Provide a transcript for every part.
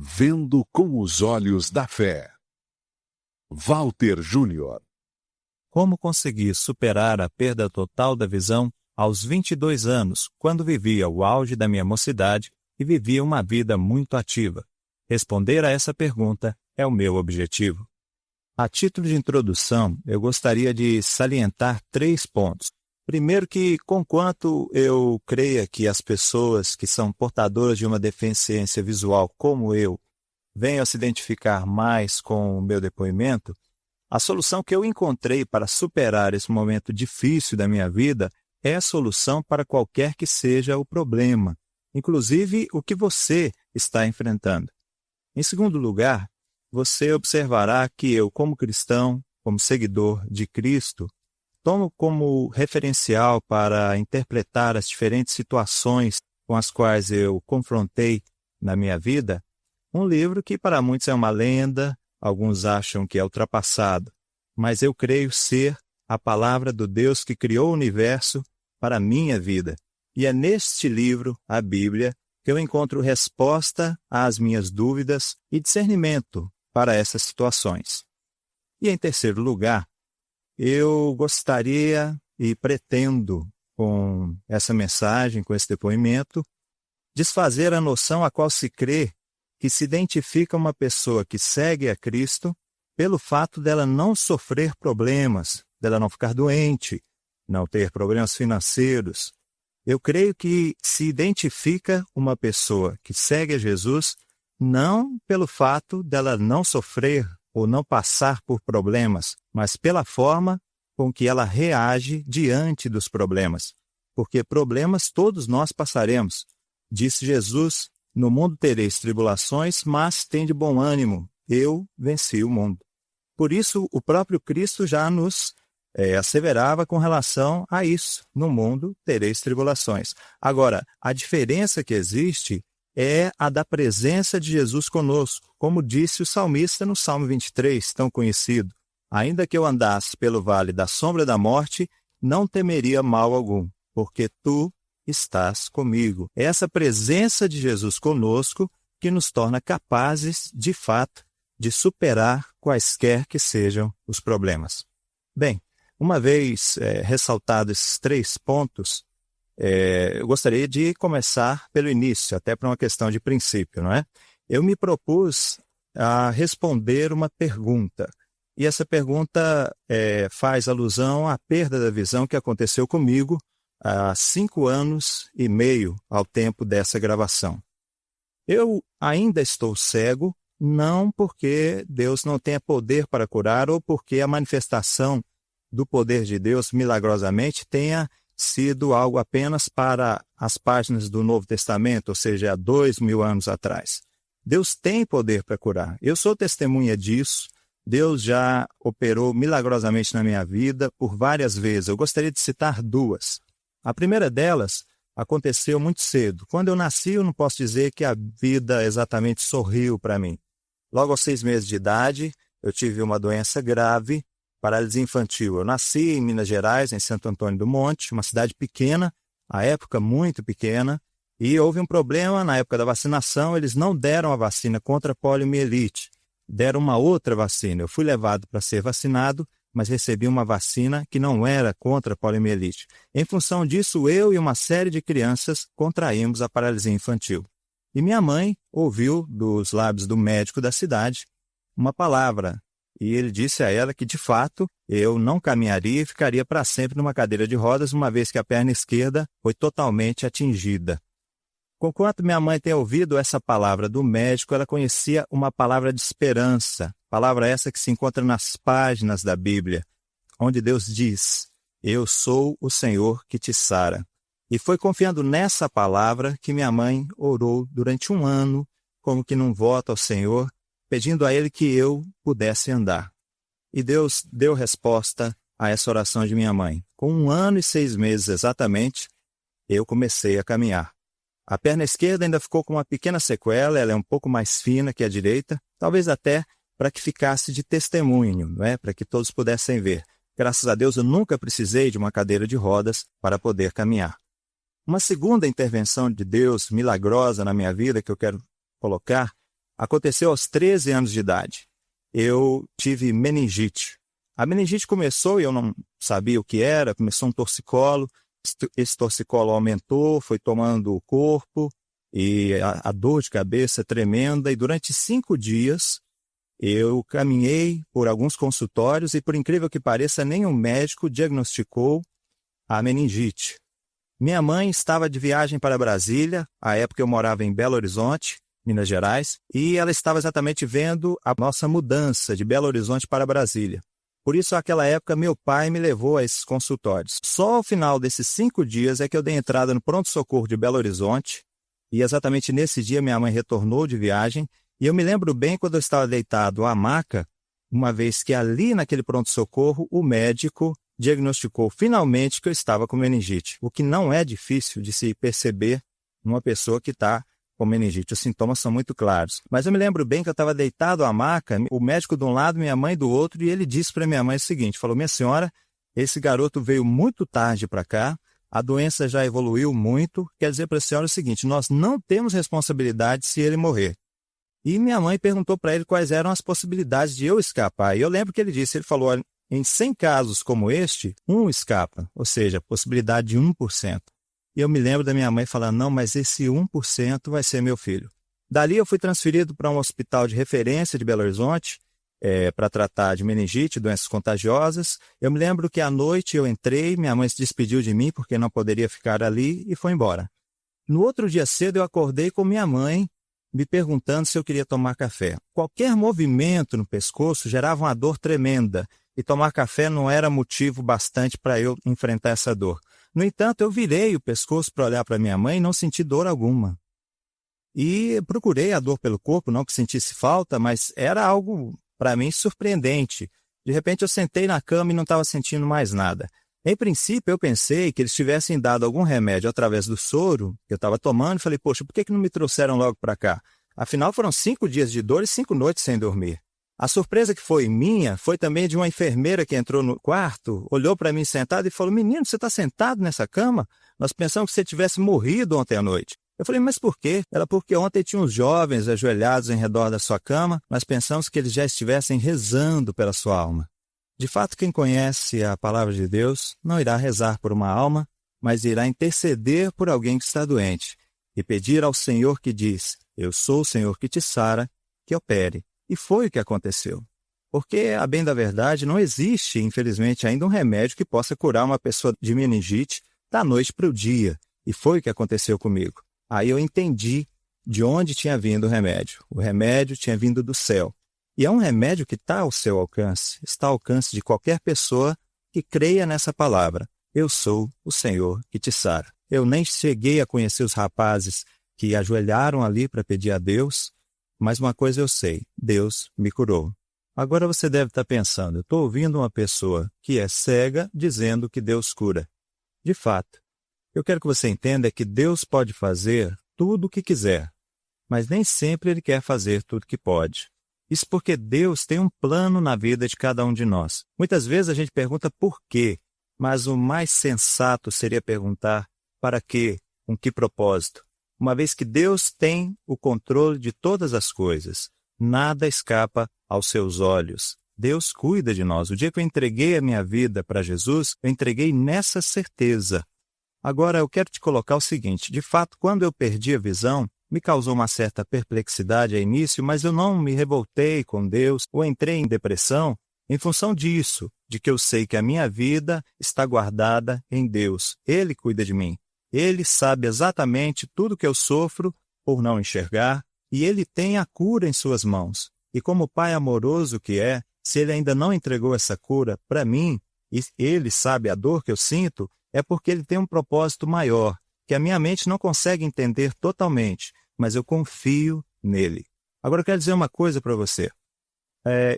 Vendo com os olhos da fé. Walter Júnior. Como consegui superar a perda total da visão aos 22 anos, quando vivia o auge da minha mocidade e vivia uma vida muito ativa? Responder a essa pergunta é o meu objetivo. A título de introdução, eu gostaria de salientar 3 pontos. Primeiro que, conquanto eu creia que as pessoas que são portadoras de uma deficiência visual como eu venham a se identificar mais com o meu depoimento, a solução que eu encontrei para superar esse momento difícil da minha vida é a solução para qualquer que seja o problema, inclusive o que você está enfrentando. Em segundo lugar, você observará que eu, como cristão, como seguidor de Cristo, tomo como referencial para interpretar as diferentes situações com as quais eu confrontei na minha vida, um livro que para muitos é uma lenda, alguns acham que é ultrapassado, mas eu creio ser a palavra do Deus que criou o universo para a minha vida. E é neste livro, a Bíblia, que eu encontro resposta às minhas dúvidas e discernimento para essas situações. E em terceiro lugar, eu gostaria e pretendo, com essa mensagem, com esse depoimento, desfazer a noção a qual se crê que se identifica uma pessoa que segue a Cristo pelo fato dela não sofrer problemas, dela não ficar doente, não ter problemas financeiros. Eu creio que se identifica uma pessoa que segue a Jesus não pelo fato dela não sofrer ou não passar por problemas, mas pela forma com que ela reage diante dos problemas. Porque problemas todos nós passaremos. Disse Jesus, no mundo tereis tribulações, mas tende bom ânimo, eu venci o mundo. Por isso, o próprio Cristo já nos asseverava com relação a isso. No mundo tereis tribulações. Agora, a diferença que existe é a da presença de Jesus conosco, como disse o salmista no Salmo 23, tão conhecido. Ainda que eu andasse pelo vale da sombra da morte, não temeria mal algum, porque tu estás comigo. É essa presença de Jesus conosco que nos torna capazes, de fato, de superar quaisquer que sejam os problemas. Bem, uma vez ressaltados esses 3 pontos, eu gostaria de começar pelo início, até para uma questão de princípio, não é? Eu me propus a responder uma pergunta, e essa pergunta faz alusão à perda da visão que aconteceu comigo há 5 anos e meio ao tempo dessa gravação. Eu ainda estou cego, não porque Deus não tenha poder para curar ou porque a manifestação do poder de Deus milagrosamente tenha sido algo apenas para as páginas do Novo Testamento, ou seja, há 2000 anos atrás. Deus tem poder para curar. Eu sou testemunha disso. Deus já operou milagrosamente na minha vida por várias vezes. Eu gostaria de citar 2. A primeira delas aconteceu muito cedo. Quando eu nasci, eu não posso dizer que a vida exatamente sorriu para mim. Logo aos 6 meses de idade, eu tive uma doença grave, paralisia infantil. Eu nasci em Minas Gerais, em Santo Antônio do Monte, uma cidade pequena, à época muito pequena, e houve um problema na época da vacinação, eles não deram a vacina contra a poliomielite, deram uma outra vacina. Eu fui levado para ser vacinado, mas recebi uma vacina que não era contra a poliomielite. Em função disso, eu e uma série de crianças contraímos a paralisia infantil. E minha mãe ouviu dos lábios do médico da cidade uma palavra, e ele disse a ela que, de fato, eu não caminharia e ficaria para sempre numa cadeira de rodas, uma vez que a perna esquerda foi totalmente atingida. Conquanto minha mãe tenha ouvido essa palavra do médico, ela conhecia uma palavra de esperança, palavra essa que se encontra nas páginas da Bíblia, onde Deus diz, eu sou o Senhor que te sara. E foi confiando nessa palavra que minha mãe orou durante 1 ano, como que num voto ao Senhor, pedindo a Ele que eu pudesse andar. E Deus deu resposta a essa oração de minha mãe. Com 1 ano e 6 meses exatamente, eu comecei a caminhar. A perna esquerda ainda ficou com uma pequena sequela, ela é um pouco mais fina que a direita, talvez até para que ficasse de testemunho, não é? Para que todos pudessem ver. Graças a Deus eu nunca precisei de uma cadeira de rodas para poder caminhar. Uma segunda intervenção de Deus milagrosa na minha vida que eu quero colocar Aconteceu aos 13 anos de idade. Eu tive meningite. A meningite começou e eu não sabia o que era, começou um torcicolo, esse torcicolo aumentou, foi tomando o corpo, e a dor de cabeça tremenda, e durante 5 dias eu caminhei por alguns consultórios e, por incrível que pareça, nenhum médico diagnosticou a meningite. Minha mãe estava de viagem para Brasília, à época eu morava em Belo Horizonte, Minas Gerais, e ela estava exatamente vendo a nossa mudança de Belo Horizonte para Brasília. Por isso, naquela época, meu pai me levou a esses consultórios. Só ao final desses 5 dias é que eu dei entrada no pronto-socorro de Belo Horizonte, e exatamente nesse dia minha mãe retornou de viagem, e eu me lembro bem quando eu estava deitado à maca, uma vez que ali naquele pronto-socorro o médico diagnosticou finalmente que eu estava com meningite, o que não é difícil de se perceber numa pessoa que está com meningite. Os sintomas são muito claros. Mas eu me lembro bem que eu estava deitado à maca, o médico de um lado, minha mãe do outro, e ele disse para minha mãe o seguinte, falou, minha senhora, esse garoto veio muito tarde para cá, a doença já evoluiu muito, quer dizer para a senhora o seguinte, nós não temos responsabilidade se ele morrer. E minha mãe perguntou para ele quais eram as possibilidades de eu escapar. E eu lembro que ele disse, ele falou, olha, em 100 casos como este, um escapa, ou seja, possibilidade de 1%. E eu me lembro da minha mãe falando, não, mas esse 1% vai ser meu filho. Dali eu fui transferido para um hospital de referência de Belo Horizonte, para tratar de meningite, doenças contagiosas. Eu me lembro que à noite eu entrei, minha mãe se despediu de mim porque não poderia ficar ali e foi embora. No outro dia cedo eu acordei com minha mãe me perguntando se eu queria tomar café. Qualquer movimento no pescoço gerava uma dor tremenda e tomar café não era motivo bastante para eu enfrentar essa dor. No entanto, eu virei o pescoço para olhar para minha mãe e não senti dor alguma. E procurei a dor pelo corpo, não que sentisse falta, mas era algo, para mim, surpreendente. De repente, eu sentei na cama e não estava sentindo mais nada. Em princípio, eu pensei que eles tivessem dado algum remédio através do soro que eu estava tomando e falei, poxa, por que não me trouxeram logo para cá? Afinal, foram 5 dias de dor e 5 noites sem dormir. A surpresa que foi minha foi também de uma enfermeira que entrou no quarto, olhou para mim sentado e falou, menino, você está sentado nessa cama? Nós pensamos que você tivesse morrido ontem à noite. Eu falei, mas por quê? Ela, porque ontem tinha uns jovens ajoelhados em redor da sua cama, nós pensamos que eles já estivessem rezando pela sua alma. De fato, quem conhece a palavra de Deus não irá rezar por uma alma, mas irá interceder por alguém que está doente e pedir ao Senhor que diz, eu sou o Senhor que te sara, que opere. E foi o que aconteceu. Porque, a bem da verdade, não existe, infelizmente, ainda um remédio que possa curar uma pessoa de meningite da noite para o dia. E foi o que aconteceu comigo. Aí eu entendi de onde tinha vindo o remédio. O remédio tinha vindo do céu. E é um remédio que está ao seu alcance, está ao alcance de qualquer pessoa que creia nessa palavra. Eu sou o Senhor que te sara. Eu nem cheguei a conhecer os rapazes que ajoelharam ali para pedir a Deus, mas uma coisa eu sei, Deus me curou. Agora você deve estar pensando, eu estou ouvindo uma pessoa que é cega dizendo que Deus cura. De fato, eu quero que você entenda que Deus pode fazer tudo o que quiser, mas nem sempre Ele quer fazer tudo o que pode. Isso porque Deus tem um plano na vida de cada um de nós. Muitas vezes a gente pergunta por quê, mas o mais sensato seria perguntar para quê, com que propósito. Uma vez que Deus tem o controle de todas as coisas, nada escapa aos seus olhos. Deus cuida de nós. O dia que eu entreguei a minha vida para Jesus, eu entreguei nessa certeza. Agora, eu quero te colocar o seguinte, de fato, quando eu perdi a visão, me causou uma certa perplexidade a início, mas eu não me revoltei com Deus ou entrei em depressão em função disso, de que eu sei que a minha vida está guardada em Deus. Ele cuida de mim. Ele sabe exatamente tudo que eu sofro por não enxergar e Ele tem a cura em suas mãos. E como Pai amoroso que é, se Ele ainda não entregou essa cura para mim e Ele sabe a dor que eu sinto, é porque Ele tem um propósito maior, que a minha mente não consegue entender totalmente, mas eu confio nele. Agora eu quero dizer uma coisa para você.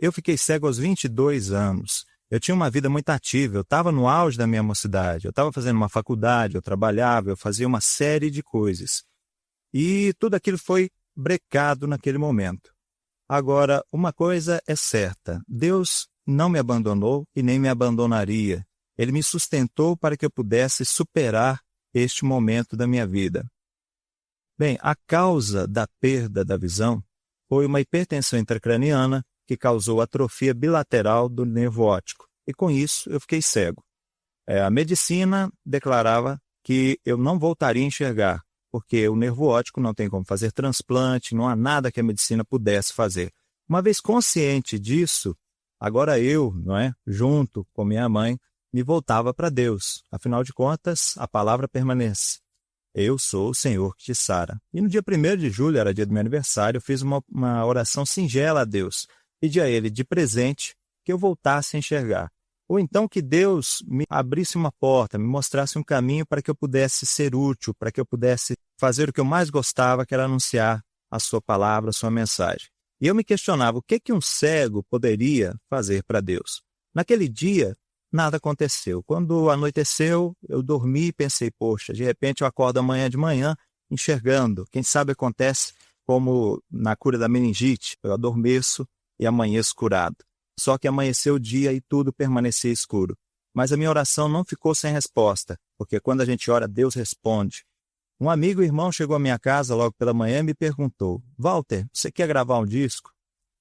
Eu fiquei cego aos 22 anos. Eu tinha uma vida muito ativa, eu estava no auge da minha mocidade, eu estava fazendo uma faculdade, eu trabalhava, eu fazia uma série de coisas. E tudo aquilo foi brecado naquele momento. Agora, uma coisa é certa, Deus não me abandonou e nem me abandonaria. Ele me sustentou para que eu pudesse superar este momento da minha vida. Bem, a causa da perda da visão foi uma hipertensão intracraniana que causou atrofia bilateral do nervo óptico. E com isso eu fiquei cego. A medicina declarava que eu não voltaria a enxergar, porque o nervo óptico não tem como fazer transplante, não há nada que a medicina pudesse fazer. Uma vez consciente disso, agora eu, junto com minha mãe, me voltava para Deus. Afinal de contas, a palavra permanece. Eu sou o Senhor que te sara. E no dia 1º de julho, era dia do meu aniversário, eu fiz uma oração singela a Deus. Pedi a Ele de presente que eu voltasse a enxergar. Ou então que Deus me abrisse uma porta, me mostrasse um caminho para que eu pudesse ser útil, para que eu pudesse fazer o que eu mais gostava, que era anunciar a sua palavra, a sua mensagem. E eu me questionava o que um cego poderia fazer para Deus. Naquele dia, nada aconteceu. Quando anoiteceu, eu dormi e pensei, poxa, de repente eu acordo amanhã de manhã enxergando. Quem sabe acontece como na cura da meningite, eu adormeço e amanheço curado. Só que amanheceu o dia e tudo permanecia escuro. Mas a minha oração não ficou sem resposta, porque quando a gente ora, Deus responde. Um amigo e irmão chegou à minha casa logo pela manhã e me perguntou, Walter, você quer gravar um disco?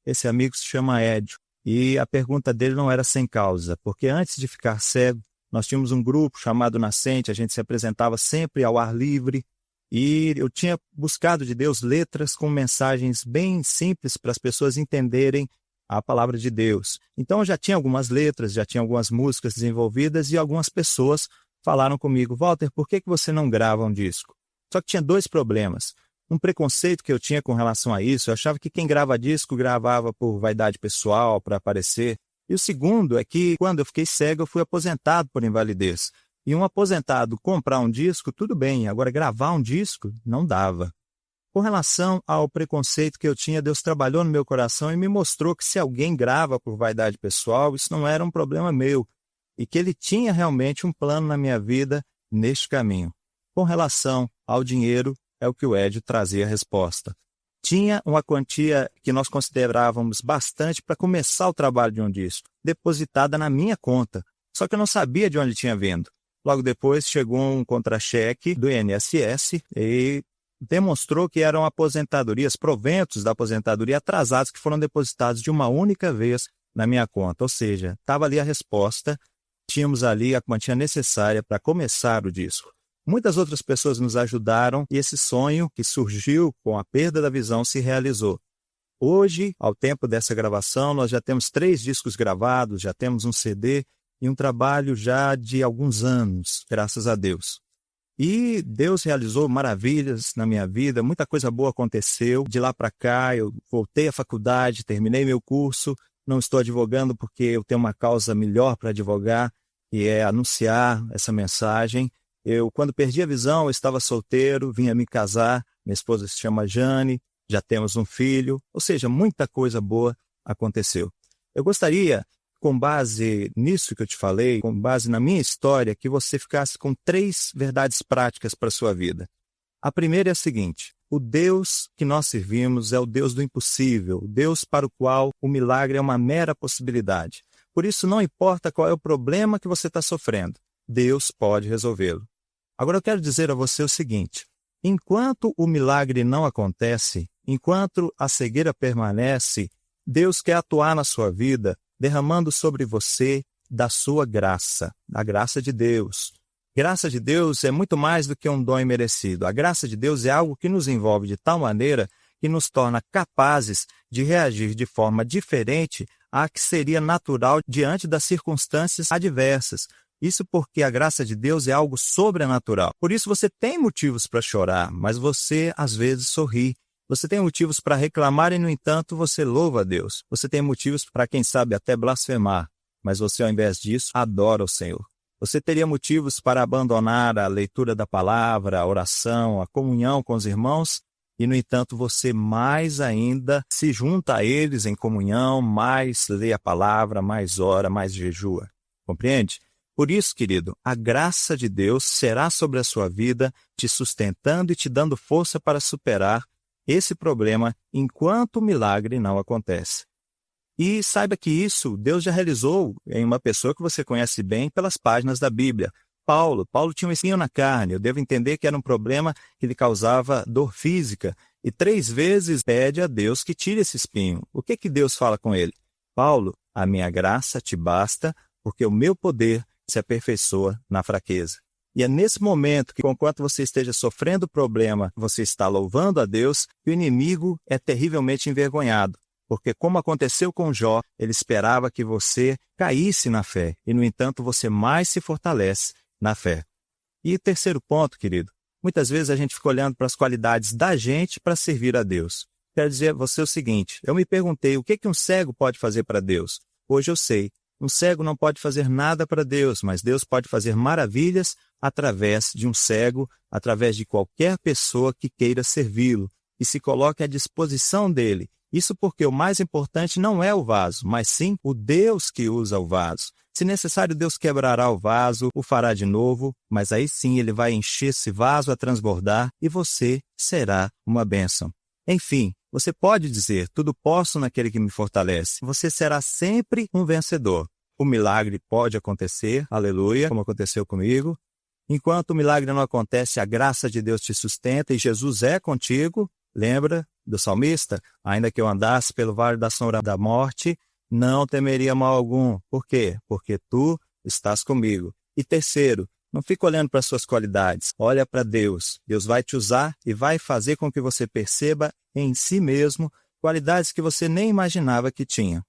Esse amigo se chama Edio. E a pergunta dele não era sem causa, porque antes de ficar cego, nós tínhamos um grupo chamado Nascente, a gente se apresentava sempre ao ar livre, e eu tinha buscado de Deus letras com mensagens bem simples para as pessoas entenderem a palavra de Deus. Então eu já tinha algumas letras, já tinha algumas músicas desenvolvidas e algumas pessoas falaram comigo, Walter, por que você não grava um disco? Só que tinha 2 problemas. Um preconceito que eu tinha com relação a isso, eu achava que quem grava disco gravava por vaidade pessoal, para aparecer. E o segundo é que quando eu fiquei cego eu fui aposentado por invalidez. E um aposentado comprar um disco, tudo bem, agora gravar um disco não dava. Com relação ao preconceito que eu tinha, Deus trabalhou no meu coração e me mostrou que se alguém grava por vaidade pessoal, isso não era um problema meu, e que Ele tinha realmente um plano na minha vida neste caminho. Com relação ao dinheiro, é o que o Edio trazia a resposta. Tinha uma quantia que nós considerávamos bastante para começar o trabalho de um disco, depositada na minha conta, só que eu não sabia de onde tinha vindo. Logo depois chegou um contra-cheque do INSS e demonstrou que eram aposentadorias, proventos da aposentadoria atrasados que foram depositados de uma única vez na minha conta. Ou seja, estava ali a resposta, tínhamos ali a quantia necessária para começar o disco. Muitas outras pessoas nos ajudaram e esse sonho que surgiu com a perda da visão se realizou. Hoje, ao tempo dessa gravação, nós já temos 3 discos gravados, já temos um CD e um trabalho já de alguns anos, graças a Deus. E Deus realizou maravilhas na minha vida, muita coisa boa aconteceu. De lá para cá, eu voltei à faculdade, terminei meu curso, não estou advogando porque eu tenho uma causa melhor para advogar, e é anunciar essa mensagem. Quando perdi a visão, eu estava solteiro, vinha me casar, minha esposa se chama Jane, já temos um filho, ou seja, muita coisa boa aconteceu. Eu gostaria, com base nisso que eu te falei, com base na minha história, que você ficasse com 3 verdades práticas para a sua vida. A primeira é a seguinte, o Deus que nós servimos é o Deus do impossível, o Deus para o qual o milagre é uma mera possibilidade. Por isso, não importa qual é o problema que você está sofrendo, Deus pode resolvê-lo. Agora eu quero dizer a você o seguinte, enquanto o milagre não acontece, enquanto a cegueira permanece, Deus quer atuar na sua vida, derramando sobre você da sua graça, a graça de Deus. Graça de Deus é muito mais do que um dom imerecido. A graça de Deus é algo que nos envolve de tal maneira que nos torna capazes de reagir de forma diferente à que seria natural diante das circunstâncias adversas. Isso porque a graça de Deus é algo sobrenatural. Por isso você tem motivos para chorar, mas você às vezes sorri. Você tem motivos para reclamar e, no entanto, você louva a Deus. Você tem motivos para, quem sabe, até blasfemar, mas você, ao invés disso, adora o Senhor. Você teria motivos para abandonar a leitura da palavra, a oração, a comunhão com os irmãos, e, no entanto, você mais ainda se junta a eles em comunhão, mais lê a palavra, mais ora, mais jejua. Compreende? Por isso, querido, a graça de Deus será sobre a sua vida, te sustentando e te dando força para superar esse problema enquanto o milagre não acontece. E saiba que isso Deus já realizou em uma pessoa que você conhece bem pelas páginas da Bíblia. Paulo tinha um espinho na carne, eu devo entender que era um problema que lhe causava dor física, e 3 vezes pede a Deus que tire esse espinho. O que Deus fala com ele? Paulo, a minha graça te basta, porque o meu poder se aperfeiçoa na fraqueza. E é nesse momento que, enquanto você esteja sofrendo o problema, você está louvando a Deus, que o inimigo é terrivelmente envergonhado. Porque, como aconteceu com Jó, ele esperava que você caísse na fé. E, no entanto, você mais se fortalece na fé. E o terceiro ponto, querido, muitas vezes a gente fica olhando para as qualidades da gente para servir a Deus. Quero dizer a você o seguinte, eu me perguntei o que um cego pode fazer para Deus. Hoje eu sei, um cego não pode fazer nada para Deus, mas Deus pode fazer maravilhas através de um cego, através de qualquer pessoa que queira servi-lo e se coloque à disposição dele. Isso porque o mais importante não é o vaso, mas sim o Deus que usa o vaso. Se necessário, Deus quebrará o vaso, o fará de novo, mas aí sim ele vai encher esse vaso a transbordar e você será uma bênção. Enfim, você pode dizer, tudo posso naquele que me fortalece. Você será sempre um vencedor. O milagre pode acontecer, aleluia, como aconteceu comigo. Enquanto o milagre não acontece, a graça de Deus te sustenta e Jesus é contigo. Lembra do salmista? Ainda que eu andasse pelo vale da sombra da morte, não temeria mal algum. Por quê? Porque tu estás comigo. E terceiro, não fica olhando para as suas qualidades. Olha para Deus. Deus vai te usar e vai fazer com que você perceba em si mesmo qualidades que você nem imaginava que tinha.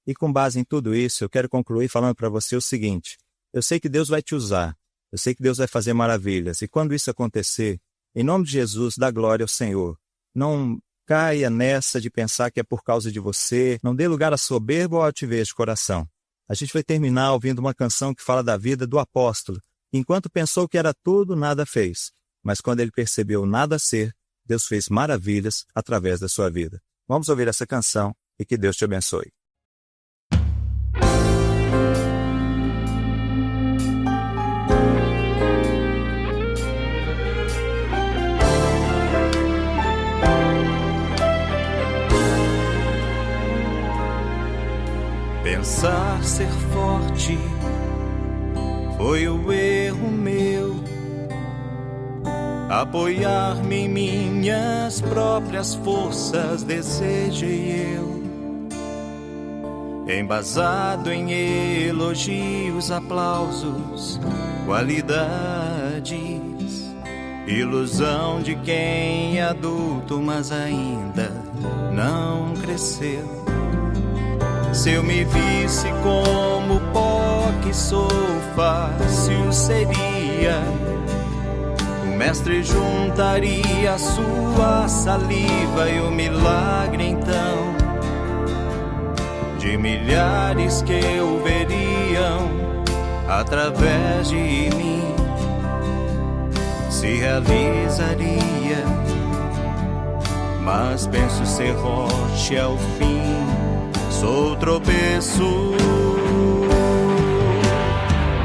E com base em tudo isso, eu quero concluir falando para você o seguinte. Eu sei que Deus vai te usar. Eu sei que Deus vai fazer maravilhas. E quando isso acontecer, em nome de Jesus, dá glória ao Senhor. Não caia nessa de pensar que é por causa de você. Não dê lugar à soberba ou à altivez de coração. A gente vai terminar ouvindo uma canção que fala da vida do apóstolo. Enquanto pensou que era tudo, nada fez. Mas quando ele percebeu nada ser, Deus fez maravilhas através da sua vida. Vamos ouvir essa canção e que Deus te abençoe. Pensar ser forte foi o erro meu. Apoiar-me em minhas próprias forças desejei eu. Embasado em elogios, aplausos, qualidades. Ilusão de quem é adulto, mas ainda não cresceu. Se eu me visse como pó que sou, fácil seria. O mestre juntaria a sua saliva e o milagre então de milhares que o veriam através de mim se realizaria. Mas penso ser rocha ao fim, sou tropeço.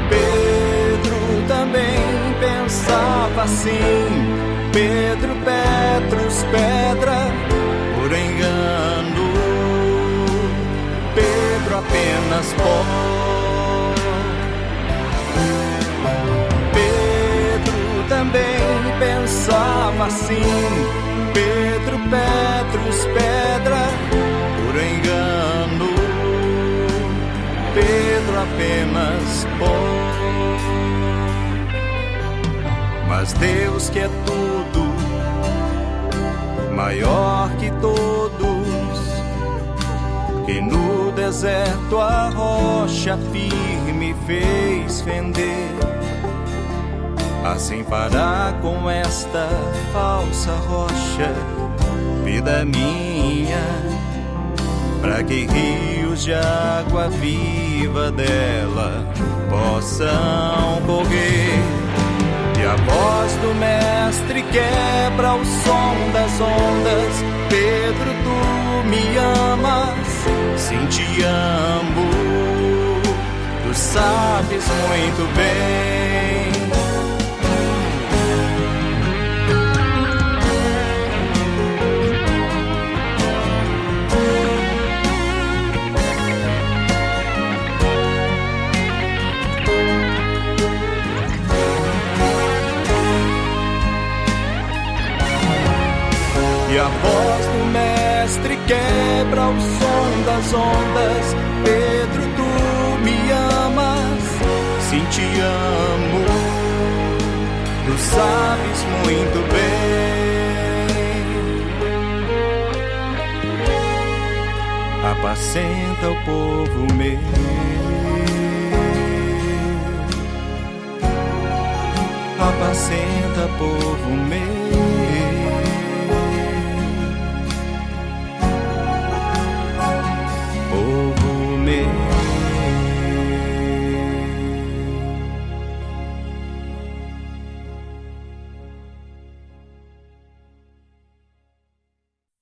Pedro também pensava assim. Pedro, Petrus, pedra, por engano. Pedro apenas pó. Pedro também pensava assim. Pedro, Petrus, pedra, por engano. Pedro apenas pó. Mas Deus que é tudo, maior que todos, que no deserto a rocha firme fez fender, assim fará com esta falsa rocha, vida minha, para que rios de água viva dela possam correr. E a voz do mestre quebra o som das ondas. Pedro, tu me amas, sim, te amo, tu sabes muito bem. E a ao som das ondas. Pedro, tu me amas, sim, te amo, tu sabes muito bem. Apacenta o povo meu, apacenta, povo meu. Povo meu.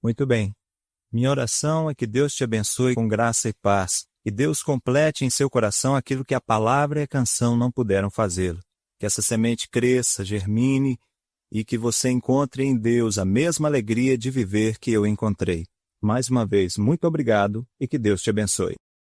Muito bem. Minha oração é que Deus te abençoe com graça e paz, e Deus complete em seu coração aquilo que a palavra e a canção não puderam fazê-lo. Que essa semente cresça, germine, e que você encontre em Deus a mesma alegria de viver que eu encontrei. Mais uma vez, muito obrigado e que Deus te abençoe.